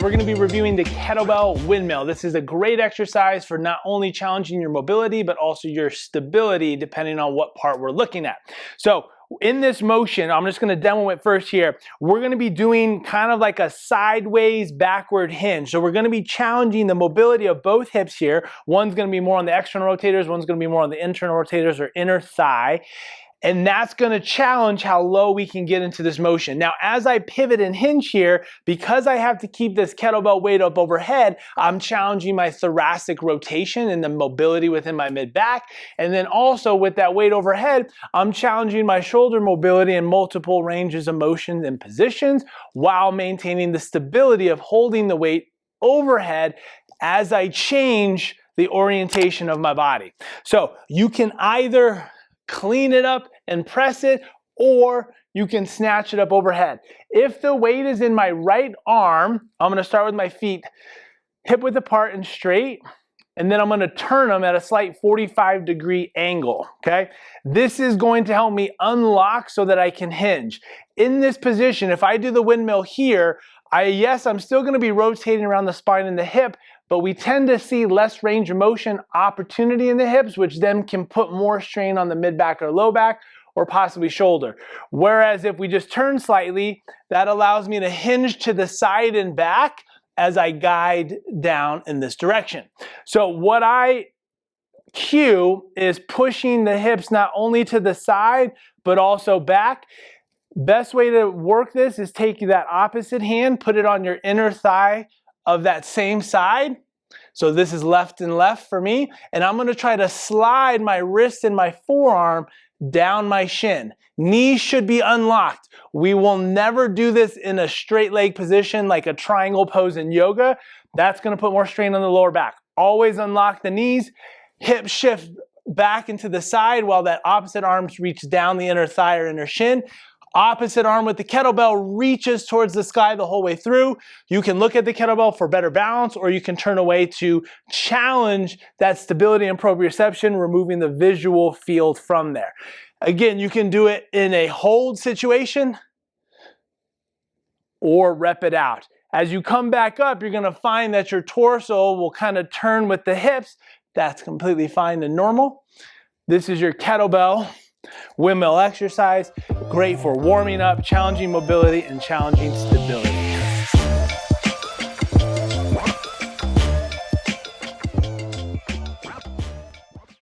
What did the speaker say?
we're gonna be reviewing the Kettlebell Windmill. This is a great exercise for not only challenging your mobility, but also your stability, depending on what part we're looking at. So in this motion, I'm just gonna demo it first here. We're gonna be doing kind of like a sideways backward hinge. So we're gonna be challenging the mobility of both hips here. One's gonna be more on the external rotators, one's gonna be more on the internal rotators or inner thigh. And that's gonna challenge how low we can get into this motion. Now, as I pivot and hinge here, because I have to keep this kettlebell weight up overhead, I'm challenging my thoracic rotation and the mobility within my mid-back. And then also with that weight overhead, I'm challenging my shoulder mobility in multiple ranges of motion and positions while maintaining the stability of holding the weight overhead as I change the orientation of my body. So you can either clean it up and press it, or you can snatch it up overhead. If the weight is in my right arm, I'm gonna start with my feet hip width apart and straight, and then I'm gonna turn them at a slight 45-degree angle, okay? This is going to help me unlock so that I can hinge. In this position, if I do the windmill here, I'm still gonna be rotating around the spine and the hip, but we tend to see less range of motion opportunity in the hips, which then can put more strain on the mid-back or low back, or possibly shoulder. Whereas if we just turn slightly, that allows me to hinge to the side and back as I guide down in this direction. So what I cue is pushing the hips not only to the side, but also back. Best way to work this is take that opposite hand, put it on your inner thigh of that same side. So this is left and left for me. And I'm gonna try to slide my wrist and my forearm down my shin. Knees should be unlocked. We will never do this in a straight leg position like a triangle pose in yoga. That's gonna put more strain on the lower back. Always unlock the knees, hip shift back into the side while that opposite arm reach down the inner thigh or inner shin. Opposite arm with the kettlebell reaches towards the sky the whole way through. You can look at the kettlebell for better balance, or you can turn away to challenge that stability and proprioception, removing the visual field from there. Again, you can do it in a hold situation or rep it out. As you come back up, you're gonna find that your torso will kind of turn with the hips. That's completely fine and normal. This is your kettlebell windmill exercise. Great for warming up, challenging mobility, and challenging stability.